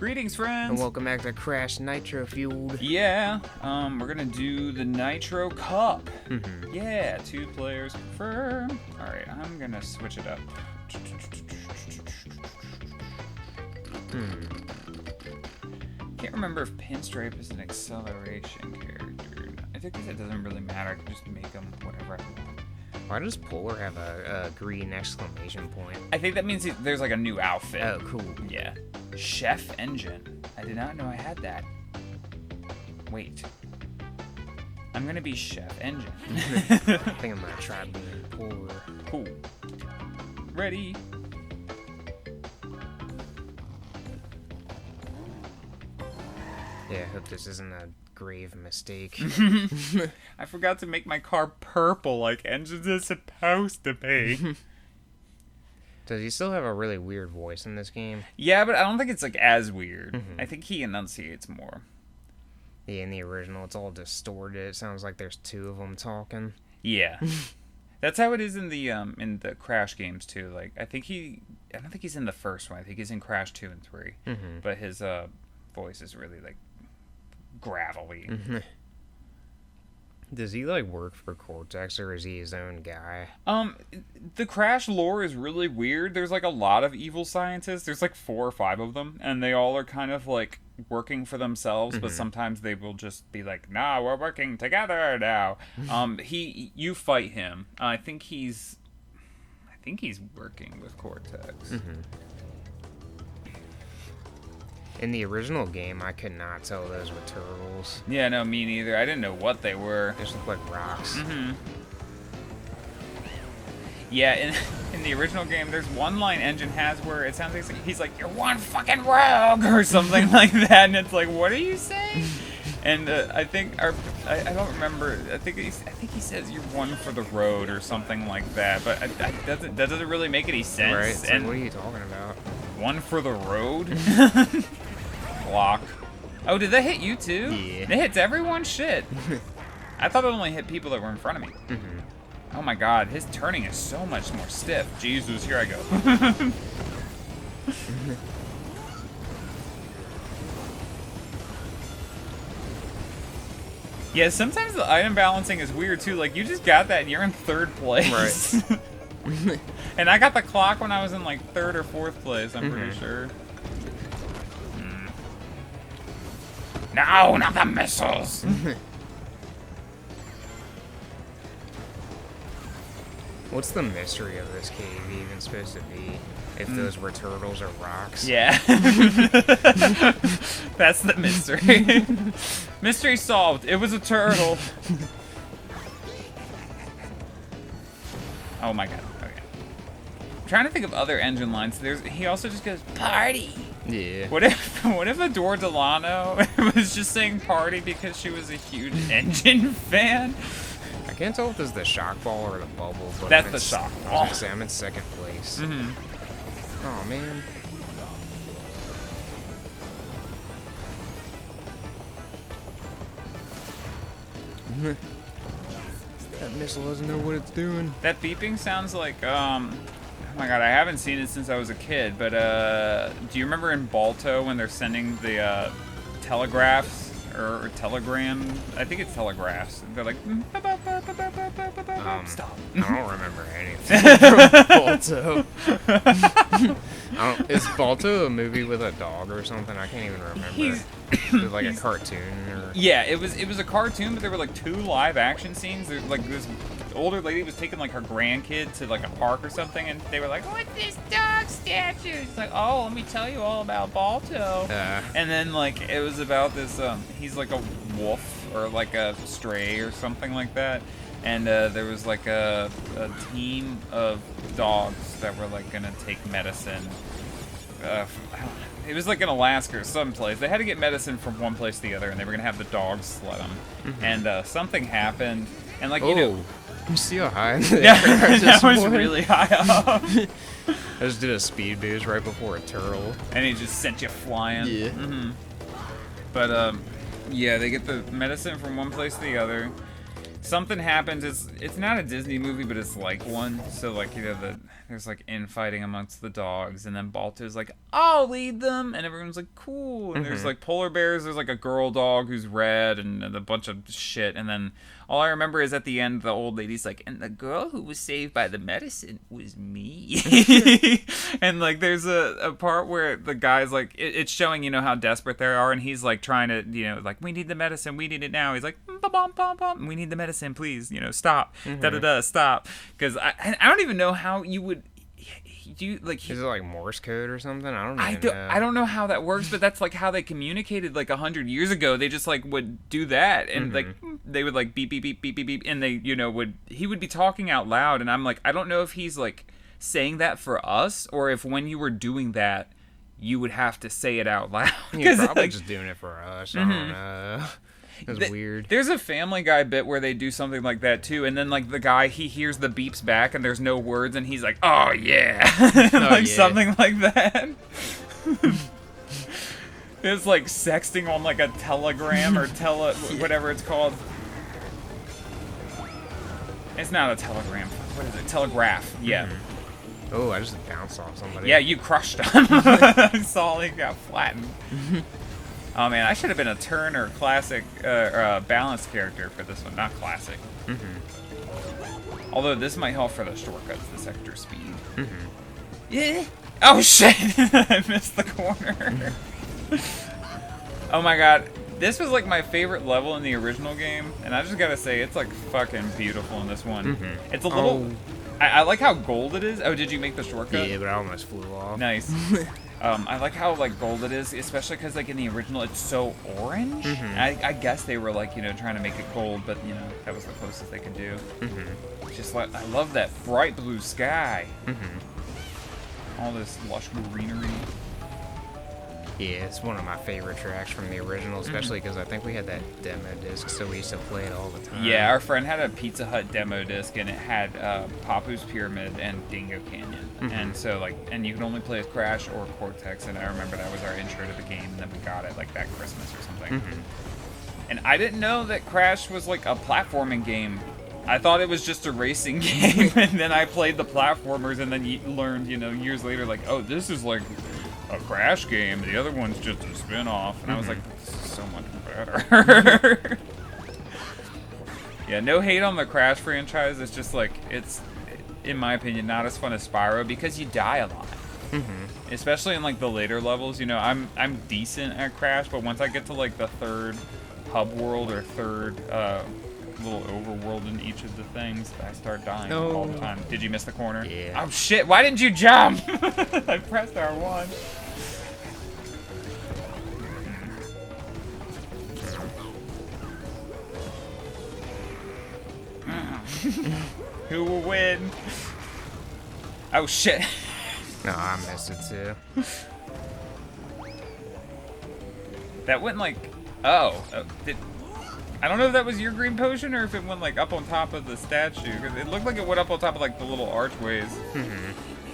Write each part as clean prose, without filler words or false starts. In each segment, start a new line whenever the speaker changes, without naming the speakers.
Greetings, friends!
And welcome back to Crash Nitro-Fueled.
Yeah, we're gonna do the Nitro Cup.
Mm-hmm.
Yeah, 2 players confirmed. Alright, I'm gonna switch it up. Can't remember if Pinstripe is an acceleration character. I think it doesn't really matter. I can just make them whatever I want.
Why does Polar have a green exclamation point?
I think that means there's like a new outfit.
Oh, cool.
Yeah. Chef Engine. I did not know I had that. Wait. I'm gonna be Chef Engine.
I think I'm gonna try being Polar.
Cool. Ready.
Yeah, I hope this isn't a grave mistake.
I forgot to make my car purple like engines are supposed to be.
Does he still have a really weird voice in this game?
Yeah, but I don't think it's like as weird.
Mm-hmm.
I think he enunciates more.
Yeah, in the original, it's all distorted. It sounds like there's 2 of them talking.
Yeah. That's how it is in the Crash games too. Like I don't think he's in the first one. I think he's in Crash 2 and 3.
Mm-hmm.
But his voice is really like gravelly.
Mm-hmm. Does he like work for Cortex or is he his own guy?
The Crash lore is really weird. There's like a lot of evil scientists. There's like 4 or 5 of them, and they all are kind of like working for themselves, but sometimes they will just be like, "Nah, we're working together now." You fight him. I think he's working with Cortex.
In the original game, I could not tell those were turtles.
Yeah, no, me neither. I didn't know what they were.
They just look like rocks.
Yeah, in the original game, there's one line Engine has where it sounds like he's like, "You're one fucking rogue," or something like that, and it's like, what are you saying? And I don't remember. I think he says you're one for the road or something like that. But that doesn't really make any sense.
Right? So
And
what are you talking about?
one for the road. Block. Oh, did that hit you too?
Yeah.
It hits everyone. Shit. I thought it only hit people that were in front of me. Oh my god, his turning is so much more stiff. Jesus, here I go. Yeah, sometimes the item balancing is weird too. Like, you just got that and you're in 3rd place.
Right.
And I got the clock when I was in like 3rd or 4th place, I'm pretty sure. No, not the missiles!
What's the mystery of this cave even supposed to be? If those were turtles or rocks?
Yeah. That's the mystery. Mystery solved. It was a turtle. Oh my god. Okay. I'm trying to think of other Engine lines. He also just goes, "Party!"
Yeah.
What if Adore Delano was just saying party because she was a huge Engine fan?
I can't tell if this is the shock ball or the bubble, but
That's the shock
I was
ball.
gonna say I'm in 2nd place. Oh man. That missile doesn't know what it's doing.
That beeping sounds like, oh my god, I haven't seen it since I was a kid, but do you remember in Balto when they're sending the telegraphs or telegram? I think it's telegraphs. They're like, stop.
I don't remember anything from Balto. Is Balto a movie with a dog or something? I can't even remember. It was like a cartoon or...
Yeah, it was a cartoon, but there were like 2 live action scenes. There, like this older lady was taking like her grandkid to like a park or something, and they were like, "What's this dog statue?" It's like, "Oh, let me tell you all about Balto." And then like it was about this. He's like a wolf or like a stray or something like that. And there was like a team of dogs that were like gonna take medicine. It was like in Alaska or someplace. They had to get medicine from one place to the other, and they were gonna have the dogs sled them. And something happened, and like you know,
you see how high?
Yeah, that was really high up.
I just did a speed boost right before a turtle,
and he just sent you flying.
Yeah.
But yeah, they get the medicine from one place to the other. something happens. It's not a Disney movie, but it's like one. So like, you know, there's like infighting amongst the dogs, and then Balto's like, I'll lead them, and everyone's like, cool. And there's like polar bears. There's like a girl dog who's red, and a bunch of shit. And then all I remember is at the end, the old lady's like, and the girl who was saved by the medicine was me. And like, there's a part where the guy's like, it's showing, you know, how desperate they are, and he's like trying to, you know, like, we need the medicine, we need it now. He's like, bum, we need the medicine, please, you know, stop, stop. Because I don't even know how you would. Like,
is it like Morse code or something? I
don't know how that works, but that's like how they communicated like 100 years ago. They just like would do that, and like they would like beep beep beep beep beep beep, and they, you know, he would be talking out loud, and I'm like, I don't know if he's like saying that for us, or if when you were doing that you would have to say it out loud.
He's probably just doing it for us. I don't know. That's weird.
There's a Family Guy bit where they do something like that too, and then like the guy, he hears the beeps back and there's no words, and he's like, oh yeah. Something like that. It's like sexting on like a telegram or whatever it's called. It's not a telegram. What is it? Telegraph. Yeah.
Oh, I just bounced off somebody.
Yeah, you crushed him. I saw he got flattened. Oh man, I should have been a turn or classic balanced character for this one, not classic. Although this might help for the shortcuts, this extra speed. Yeah. Oh shit! I missed the corner. Oh my god, this was like my favorite level in the original game, and I just gotta say, it's like fucking beautiful in this one. It's a little. I like how gold it is. Oh, did you make the shortcut?
Yeah, but I almost flew off.
Nice. I like how like gold it is, especially because like in the original it's so orange. I guess they were like, you know, trying to make it gold, but you know, that was the closest they could do. Just like, I love that bright blue sky. All this lush greenery.
Yeah, it's one of my favorite tracks from the original, especially because I think we had that demo disc, so we used to play it all the time.
Yeah, our friend had a Pizza Hut demo disc, and it had Papu's Pyramid and Dingo Canyon. And so, like, and you could only play as Crash or Cortex, and I remember that was our intro to the game, and then we got it, like, that Christmas or something. And I didn't know that Crash was, like, a platforming game. I thought it was just a racing game, and then I played the platformers, and then learned, you know, years later, like, oh, this is, like, a Crash game. The other one's just a spin-off. And I was like, this is so much better. Yeah, no hate on the Crash franchise. It's just like, it's, in my opinion, not as fun as Spyro because you die a lot. Especially in like the later levels. You know, I'm decent at Crash, but once I get to like the third hub world or third little overworld in each of the things, I start dying all the time. Did you miss the corner?
Yeah.
Oh shit, why didn't you jump? I pressed R1. Who will win? Oh shit.
No, I missed it too.
That went like, I don't know if that was your green potion or if it went like up on top of the statue, because it looked like it went up on top of like the little archways.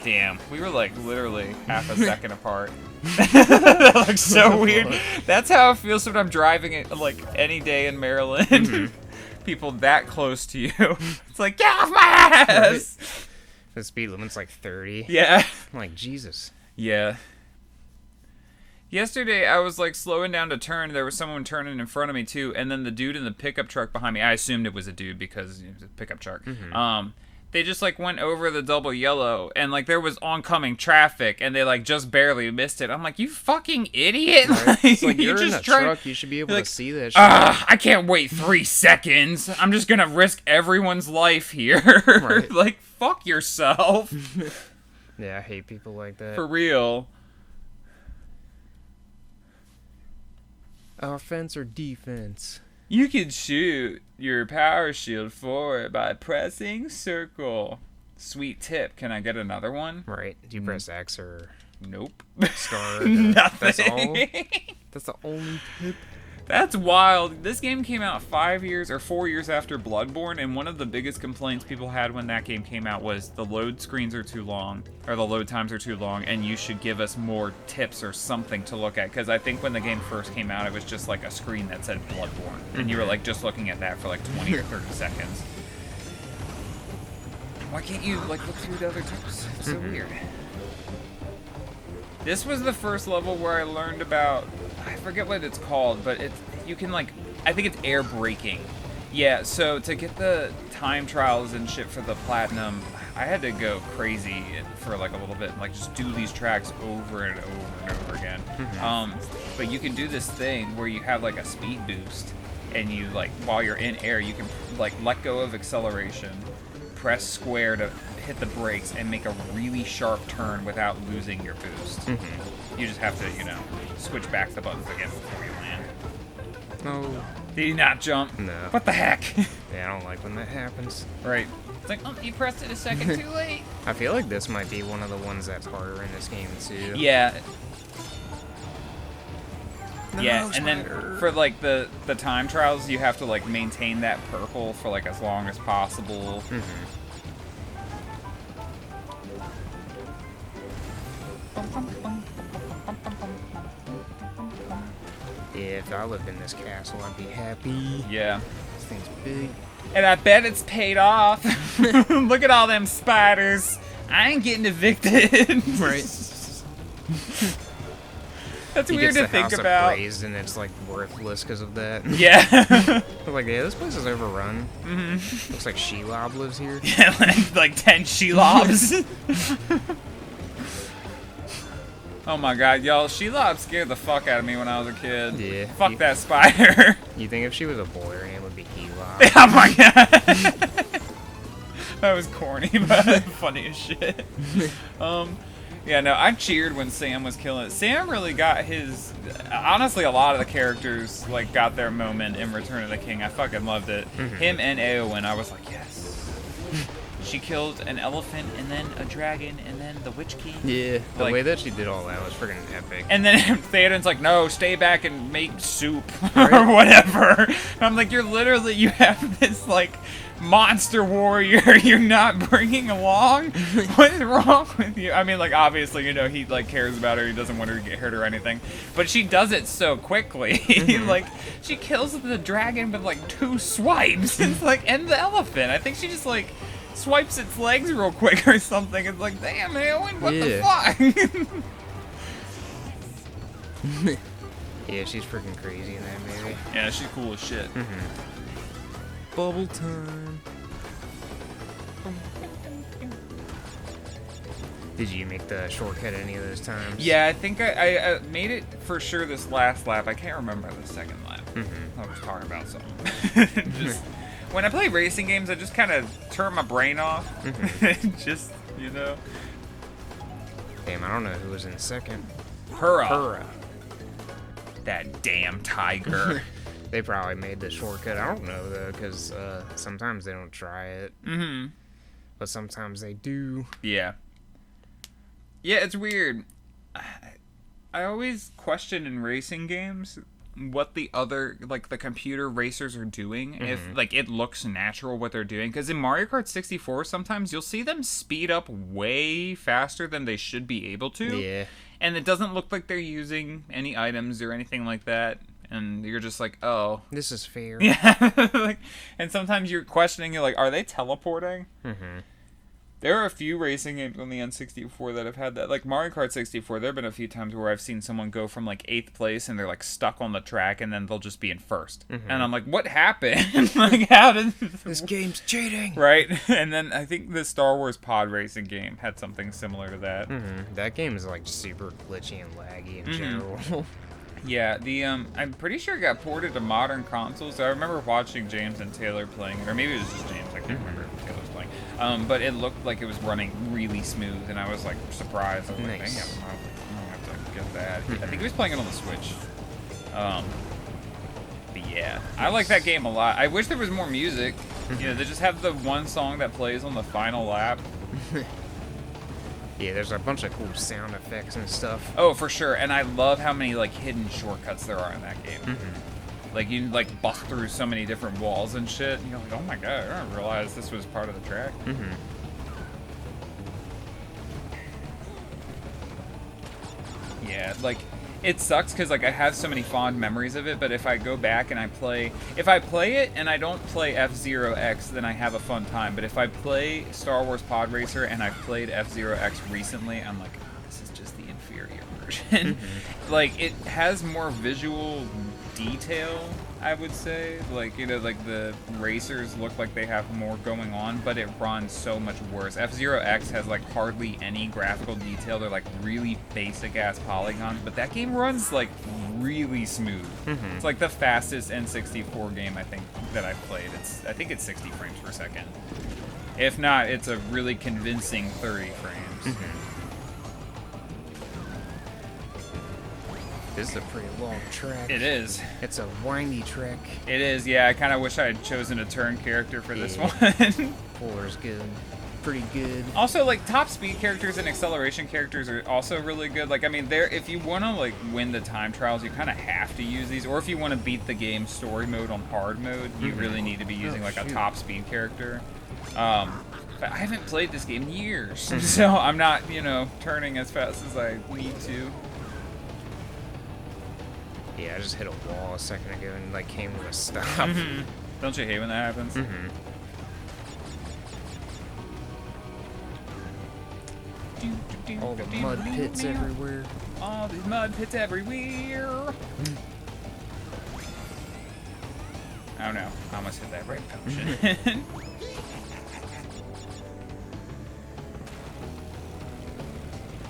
Damn, we were like literally half a second apart. That looks so weird. That's how it feels when I'm driving it like any day in Maryland. People that close to you. It's like, get off my ass!
The speed limit's like 30.
Yeah.
I'm like, Jesus.
Yeah. Yesterday, I was like slowing down to turn. There was someone turning in front of me too, and then the dude in the pickup truck behind me. I assumed it was a dude because it was a pickup truck. They just like went over the double yellow, and like there was oncoming traffic, and they like just barely missed it. I'm like, you fucking idiot!
Right. It's like you're in a truck. You should be able to see that shit.
I can't wait 3 seconds. I'm just gonna risk everyone's life here. Right. Like, fuck yourself.
Yeah, I hate people like that.
For real.
Offense or defense?
You can shoot your power shield forward by pressing circle. Sweet tip. Can I get another one?
Right. Do you press X or...
Nope.
Star?
Nothing.
That's all? That's the only tip?
That's wild. This game came out 5 years or 4 years after Bloodborne, and one of the biggest complaints people had when that game came out was the load screens are too long, or the load times are too long, and you should give us more tips or something to look at. Because I think when the game first came out, it was just like a screen that said Bloodborne, and you were like just looking at that for like 20 or 30 seconds. Why can't you like look through the other tips? It's so weird. This was the first level where I learned about, I forget what it's called, but you can like, I think it's air braking. Yeah, so to get the time trials and shit for the platinum, I had to go crazy for like a little bit and like just do these tracks over and over and over again. But you can do this thing where you have like a speed boost, and you like, while you're in air, you can like let go of acceleration, press square to hit the brakes, and make a really sharp turn without losing your boost. You just have to, you know, switch back the buttons again before you land.
No.
Did he not jump?
No.
What the heck?
Yeah, I don't like when that happens.
Right. It's like, oh, you pressed it a second too late.
I feel like this might be one of the ones that's harder in this game, too.
Yeah.
No,
Yeah, and then
spider.
for like the time trials, you have to like maintain that purple for like as long as possible.
Yeah, if I lived in this castle, I'd be happy.
Yeah.
This thing's big.
And I bet it's paid off. Look at all them spiders. I ain't getting evicted.
Right.
That's
He
weird
gets
to
the
think
house
about.
appraised and it's like worthless because of that.
Yeah.
I'm like, yeah, this place is overrun. Looks like Shelob lives here.
Yeah, like 10 Shelobs. Oh my god, y'all, Shelob scared the fuck out of me when I was a kid.
Yeah.
Fuck that spider.
You think if she was a boy, her name would be Helob?
Oh my god. That was corny, but funny as shit. Yeah, no, I cheered when Sam was killing it. Sam really got his... Honestly, a lot of the characters, like, got their moment in Return of the King. I fucking loved it. Him and Eowyn, I was like, yes. She killed an elephant, and then a dragon, and then the Witch King.
Yeah, the
Like-
way that she did all that was freaking epic.
And then Theoden's like, no, stay back and make soup or whatever. And I'm like, you have this like monster warrior you're not bringing along? What is wrong with you? I mean, like, obviously, you know, he like cares about her. He doesn't want her to get hurt or anything. But she does it so quickly. Like, she kills the dragon with like 2 swipes. It's like, and the elephant. I think she just like swipes its legs real quick or something. It's like, damn, Eowyn, what the fuck?
Yeah, she's freaking crazy in that movie.
Yeah, she's cool as shit.
Bubble time. Did you make the shortcut any of those times?
Yeah, I think I made it for sure this last lap. I can't remember the second lap. I was talking about something. Just when I play racing games, I just kind of turn my brain off. Just, you know.
Damn, I don't know who was in second.
Hurrah. That damn tiger.
They probably made the shortcut. I don't know, though, because sometimes they don't try it. But sometimes they do.
Yeah. Yeah, it's weird. I always question in racing games what the other, like, the computer racers are doing. If, like, it looks natural what they're doing. Because in Mario Kart 64, sometimes you'll see them speed up way faster than they should be able to.
Yeah.
And it doesn't look like they're using any items or anything like that. And you're just like, oh.
This is fair.
Yeah. Like, and sometimes you're questioning, you're like, are they teleporting? There are a few racing games on the N64 that have had that. Like Mario Kart 64, there have been a few times where I've seen someone go from like 8th place and they're like stuck on the track and then they'll just be in 1st. And I'm like, what happened? Like, how did
This game's cheating.
Right? And then I think the Star Wars pod racing game had something similar to that.
That game is like super glitchy and laggy in general.
Yeah, the I'm pretty sure it got ported to modern consoles. I remember watching James and Taylor playing it, or maybe it was just James. I can't remember if Taylor was playing. But it looked like it was running really smooth, and I was like surprised. I was like,
Nice.
dang, I'm gonna have to get that. I think he was playing it on the Switch. But yeah, I like that game a lot. I wish there was more music. You know, they just have the one song that plays on the final lap.
Yeah, there's a bunch of cool sound effects and stuff.
Oh, for sure. And I love how many like hidden shortcuts there are in that game. Like, you, like, bust through so many different walls and shit. And you're like, oh my god, I didn't realize this was part of the track.
Mm-hmm.
Yeah, like, it sucks because, like, I have so many fond memories of it, but if I go back and if I play it and I don't play F-Zero X, then I have a fun time. But if I play Star Wars Pod Racer and I've played F-Zero X recently, I'm like, this is just the inferior version.
Mm-hmm.
Like, it has more visual detail, I would say. Like, you know, like the racers look like they have more going on, but it runs so much worse. F-Zero X has like hardly any graphical detail. They're like really basic ass polygons, but that game runs like really smooth.
Mm-hmm.
It's like the fastest N64 game I think that I've played. I think it's 60 frames per second. If not, it's a really convincing 30 frames.
Mm-hmm. This is a pretty long track.
It is.
It's a windy track.
It is, yeah. I kind of wish I had chosen a turn character for this one.
Polar's good. Pretty good.
Also, like, top speed characters and acceleration characters are also really good. Like, I mean, if you want to, like, win the time trials, you kind of have to use these. Or if you want to beat the game story mode on hard mode, you really need to be using, a top speed character. But I haven't played this game in years. So I'm not, you know, turning as fast as I need to.
Yeah, I just hit a wall a second ago and like came to a stop.
Mm-hmm. Don't you hate when that happens?
Mm-hmm. All the mud pits everywhere.
All these mud pits everywhere. Oh no, I almost hit that right potion.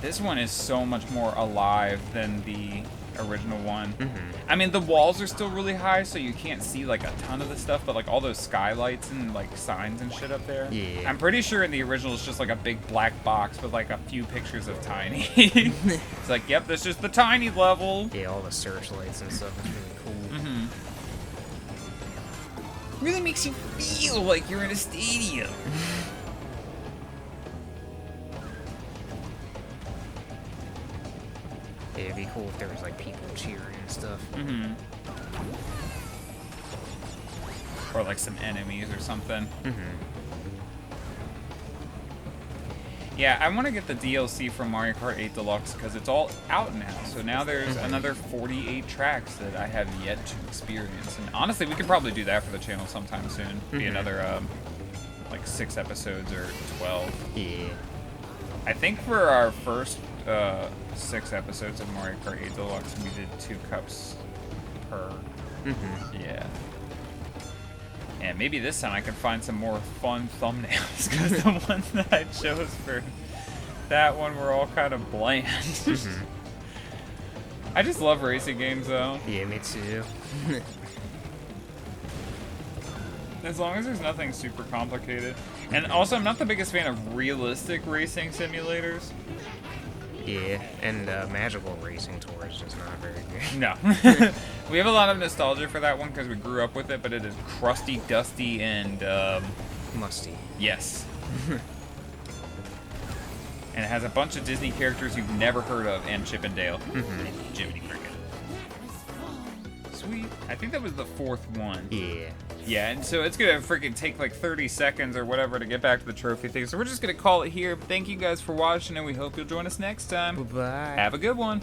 This one is so much more alive than the original one. I mean, the walls are still really high, so you can't see like a ton of the stuff, but like all those skylights and like signs and shit up there.
Yeah.
I'm pretty sure in the original it's just like a big black box with like a few pictures of Tiny. It's like, yep, this is the Tiny level.
Yeah, all the searchlights and stuff is really cool.
Really makes you feel like you're in a stadium.
Yeah, it'd be cool if there was like people cheering and stuff.
Or like some enemies or something. Yeah, I want to get the DLC from Mario Kart 8 Deluxe because it's all out now. So now there's another 48 tracks that I have yet to experience. And honestly, we could probably do that for the channel sometime soon. Be another like 6 episodes or 12.
Yeah.
I think for our first 6 episodes of Mario Kart 8 Deluxe, we did 2 cups per. Yeah. And maybe this time I can find some more fun thumbnails, because the ones that I chose for that one were all kind of bland. I just love racing games, though.
Yeah, me too.
As long as there's nothing super complicated. And also, I'm not the biggest fan of realistic racing simulators.
Yeah, and Magical Racing Tour is just not very good.
No. We have a lot of nostalgia for that one because we grew up with it, but it is crusty, dusty, and
Musty.
yes. And it has a bunch of Disney characters you've never heard of, and Chip and Dale. And Jiminy Cricket. Sweet. I think that was the 4th one.
Yeah.
Yeah, and so it's gonna freaking take like 30 seconds or whatever to get back to the trophy thing. So we're just gonna call it here. Thank you guys for watching, and we hope you'll join us next time.
Bye-bye.
Have a good one.